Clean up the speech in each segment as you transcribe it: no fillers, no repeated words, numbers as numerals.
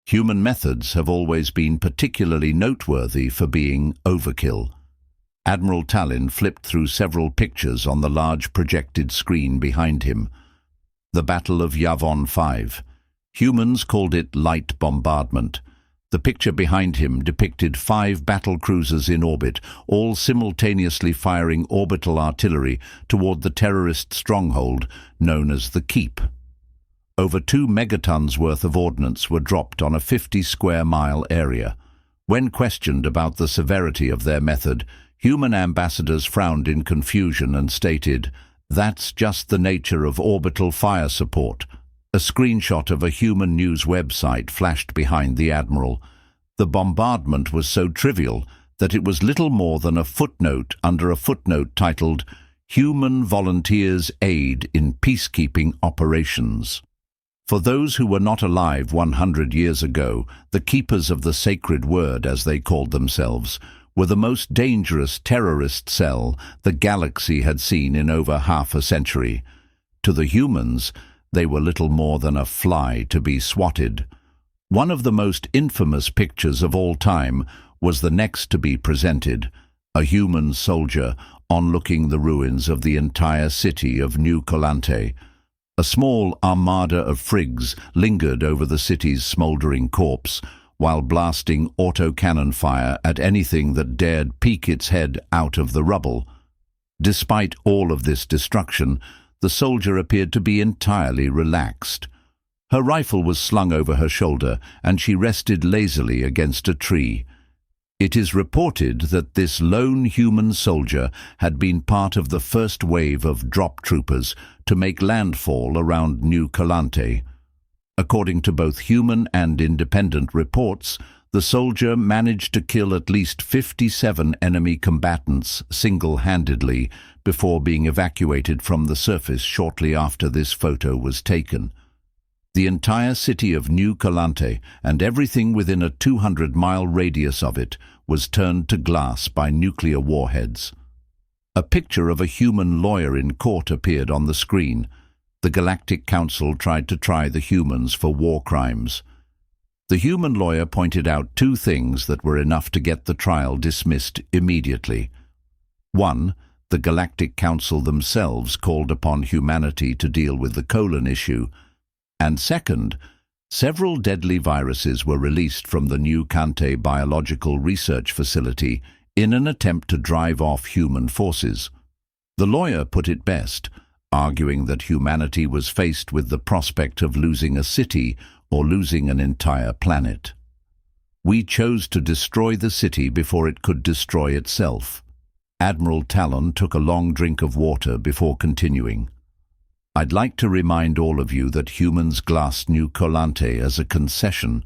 Human methods have always been particularly noteworthy for being overkill. Admiral Tallon flipped through several pictures on the large projected screen behind him. The Battle of Yavon 5. Humans called it light bombardment. The picture behind him depicted 5 battle cruisers in orbit, all simultaneously firing orbital artillery toward the terrorist stronghold known as the Keep. Over 2 megatons worth of ordnance were dropped on a 50-square-mile area. When questioned about the severity of their method, human ambassadors frowned in confusion and stated, "That's just the nature of orbital fire support." A screenshot of a human news website flashed behind the admiral. The bombardment was so trivial that it was little more than a footnote under a footnote titled, "Human Volunteers Aid in Peacekeeping Operations." For those who were not alive 100 years ago, the keepers of the sacred word, as they called themselves, were the most dangerous terrorist cell the galaxy had seen in over half a century. To the humans, they were little more than a fly to be swatted. One of the most infamous pictures of all time was the next to be presented, a human soldier onlooking the ruins of the entire city of New Colante. A small armada of frigs lingered over the city's smouldering corpse, while blasting autocannon fire at anything that dared peek its head out of the rubble. Despite all of this destruction, the soldier appeared to be entirely relaxed. Her rifle was slung over her shoulder, and she rested lazily against a tree. It is reported that this lone human soldier had been part of the first wave of drop troopers to make landfall around New Colante. According to both human and independent reports, the soldier managed to kill at least 57 enemy combatants single-handedly before being evacuated from the surface shortly after this photo was taken. The entire city of New Colante and everything within a 200-mile radius of it was turned to glass by nuclear warheads. A picture of a human lawyer in court appeared on the screen. The Galactic Council tried to try the humans for war crimes. The human lawyer pointed out 2 things that were enough to get the trial dismissed immediately. 1. The Galactic Council themselves called upon humanity to deal with the colon issue. And second, several deadly viruses were released from the New Colante Biological Research Facility in an attempt to drive off human forces. The lawyer put it best, arguing that humanity was faced with the prospect of losing a city or losing an entire planet. "We chose to destroy the city before it could destroy itself." Admiral Tallon took a long drink of water before continuing. "I'd like to remind all of you that humans glassed New Colante as a concession.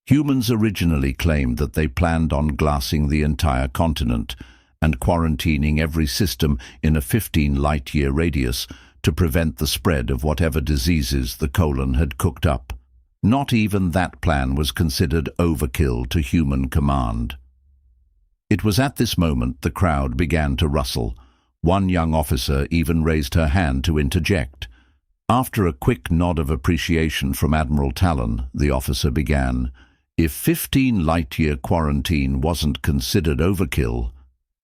Humans originally claimed that they planned on glassing the entire continent and quarantining every system in a 15-light-year radius to prevent the spread of whatever diseases the colon had cooked up. Not even that plan was considered overkill to human command." It was at this moment the crowd began to rustle. One young officer even raised her hand to interject. After a quick nod of appreciation from Admiral Tallon, the officer began, "If 15-light-year quarantine wasn't considered overkill..."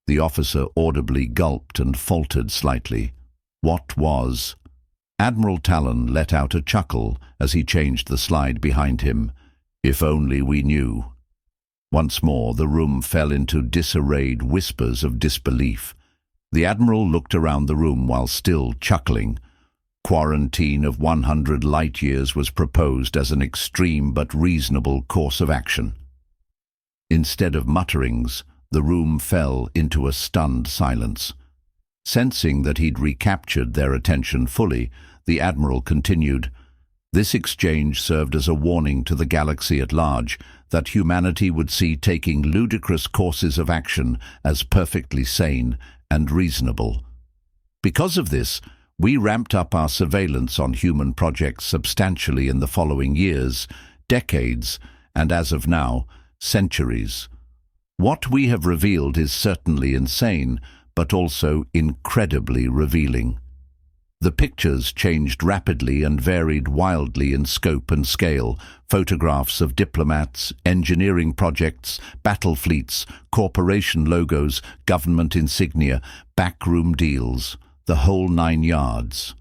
The officer audibly gulped and faltered slightly. What was? Admiral Tallon let out a chuckle as he changed the slide behind him. "If only we knew." Once more the room fell into disarrayed whispers of disbelief. The Admiral looked around the room while still chuckling. Quarantine of 100 light-years was proposed as an extreme but reasonable course of action. Instead of mutterings, the room fell into a stunned silence. Sensing that he'd recaptured their attention fully, the Admiral continued, "This exchange served as a warning to the galaxy at large that humanity would see taking ludicrous courses of action as perfectly sane and reasonable. Because of this, we ramped up our surveillance on human projects substantially in the following years, decades, and as of now, centuries. What we have revealed is certainly insane, but also incredibly revealing." The pictures changed rapidly and varied wildly in scope and scale. Photographs of diplomats, engineering projects, battle fleets, corporation logos, government insignia, backroom deals, the whole 9 yards.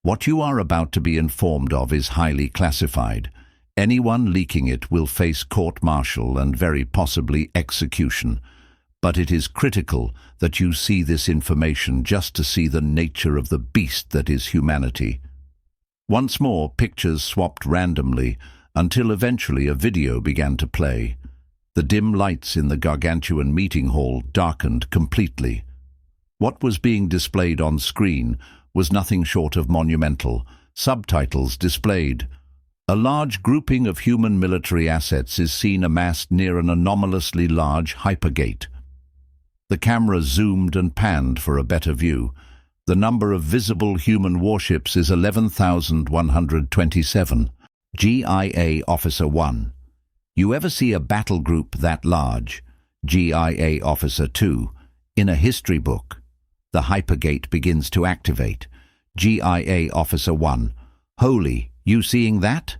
What you are about to be informed of is highly classified. Anyone leaking it will face court-martial and very possibly execution. But it is critical that you see this information just to see the nature of the beast that is humanity. Once more, pictures swapped randomly until eventually a video began to play. The dim lights in the gargantuan meeting hall darkened completely. What was being displayed on screen was nothing short of monumental. Subtitles displayed. A large grouping of human military assets is seen amassed near an anomalously large hypergate. The camera zoomed and panned for a better view. The number of visible human warships is 11,127. GIA Officer 1. You ever see a battle group that large? GIA Officer 2. In a history book. The hypergate begins to activate. GIA Officer 1. Holy, you seeing that?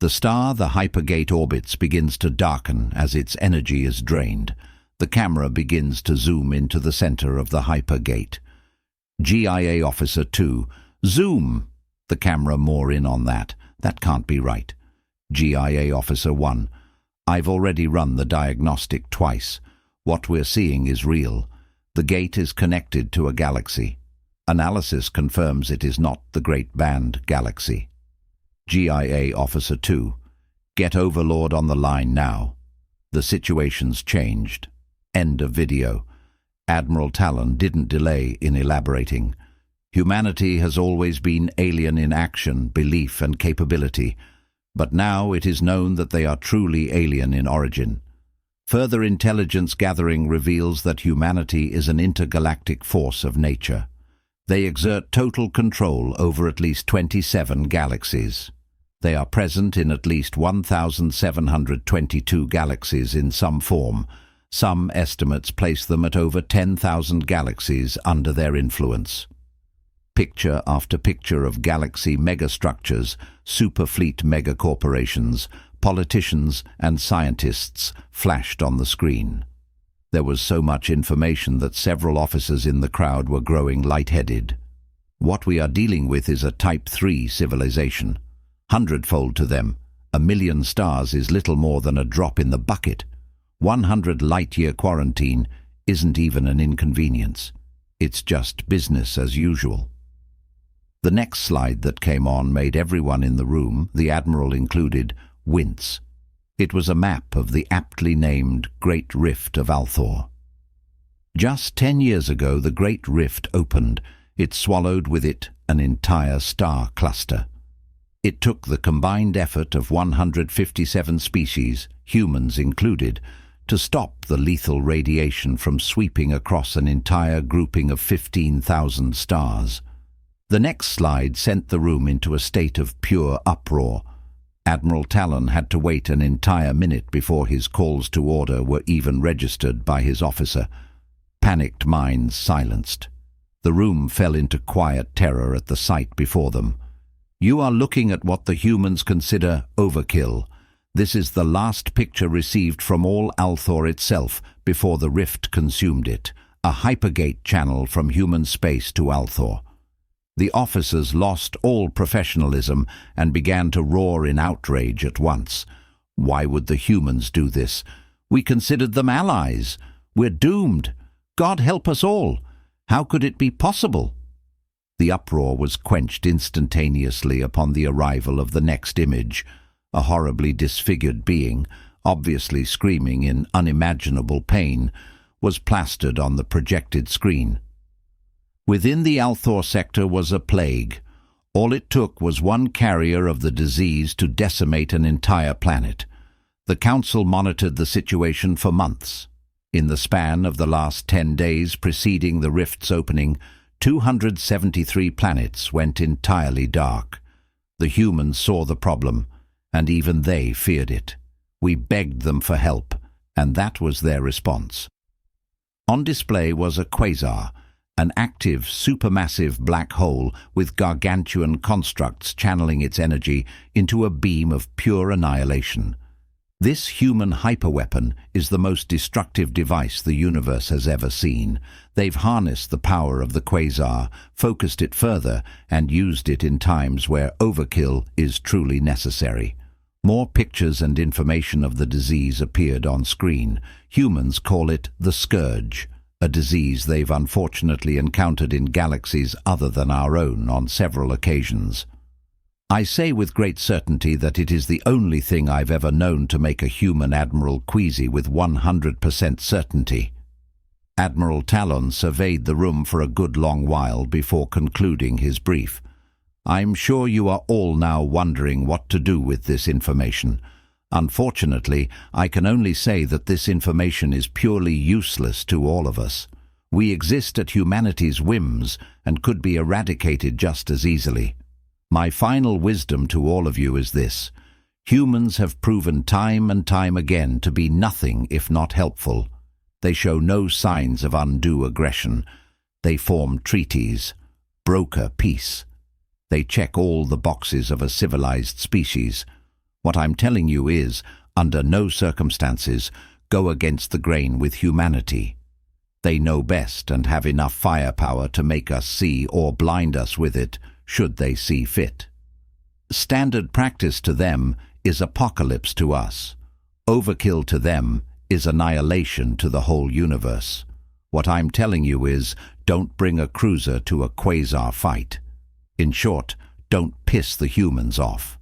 The star the hypergate orbits begins to darken as its energy is drained. The camera begins to zoom into the center of the hypergate. GIA Officer 2. Zoom! The camera more in on that. That can't be right. GIA Officer 1. I've already run the diagnostic twice. What we're seeing is real. The gate is connected to a galaxy. Analysis confirms it is not the Great Band Galaxy. GIA Officer 2. Get Overlord on the line now. The situation's changed. End of video. Admiral Talon didn't delay in elaborating. Humanity has always been alien in action, belief and capability, but now it is known that they are truly alien in origin. Further intelligence gathering reveals that humanity is an intergalactic force of nature. They exert total control over at least 27 galaxies. They are present in at least 1,722 galaxies in some form. Some estimates place them at over 10,000 galaxies under their influence. Picture after picture of galaxy megastructures, superfleet megacorporations, politicians and scientists flashed on the screen. There was so much information that several officers in the crowd were growing lightheaded. What we are dealing with is a Type 3 civilization. Hundredfold to them, 1,000,000 stars is little more than a drop in the bucket. 100 light-year quarantine isn't even an inconvenience. It's just business as usual. The next slide that came on made everyone in the room, the Admiral included, wince. It was a map of the aptly named Great Rift of Althor. Just 10 years ago, the Great Rift opened. It swallowed with it an entire star cluster. It took the combined effort of 157 species, humans included, to stop the lethal radiation from sweeping across an entire grouping of 15,000 stars. The next slide sent the room into a state of pure uproar. Admiral Talon had to wait an entire minute before his calls to order were even registered by his officer. Panicked minds silenced. The room fell into quiet terror at the sight before them. You are looking at what the humans consider overkill. This is the last picture received from all Althor itself before the rift consumed it, a hypergate channel from human space to Althor. The officers lost all professionalism and began to roar in outrage at once. Why would the humans do this? We considered them allies. We're doomed. God help us all. How could it be possible? The uproar was quenched instantaneously upon the arrival of the next image. A horribly disfigured being, obviously screaming in unimaginable pain, was plastered on the projected screen. Within the Althor sector was a plague. All it took was one carrier of the disease to decimate an entire planet. The Council monitored the situation for months. In the span of the last 10 days preceding the rift's opening, 273 planets went entirely dark. The humans saw the problem, and even they feared it. We begged them for help, and that was their response. On display was a quasar, An active, supermassive black hole with gargantuan constructs channeling its energy into a beam of pure annihilation. This human hyperweapon is the most destructive device the universe has ever seen. They've harnessed the power of the quasar, focused it further, and used it in times where overkill is truly necessary. More pictures and information of the disease appeared on screen. Humans call it the Scourge, a disease they've unfortunately encountered in galaxies other than our own on several occasions. I say with great certainty that it is the only thing I've ever known to make a human admiral queasy with 100% certainty. Admiral Talon surveyed the room for a good long while before concluding his brief. I'm sure you are all now wondering what to do with this information. Unfortunately, I can only say that this information is purely useless to all of us. We exist at humanity's whims and could be eradicated just as easily. My final wisdom to all of you is this: humans have proven time and time again to be nothing if not helpful. They show no signs of undue aggression. They form treaties, broker peace. They check all the boxes of a civilized species. What I'm telling you is, under no circumstances, go against the grain with humanity. They know best and have enough firepower to make us see or blind us with it, should they see fit. Standard practice to them is apocalypse to us. Overkill to them is annihilation to the whole universe. What I'm telling you is, don't bring a cruiser to a quasar fight. In short, don't piss the humans off.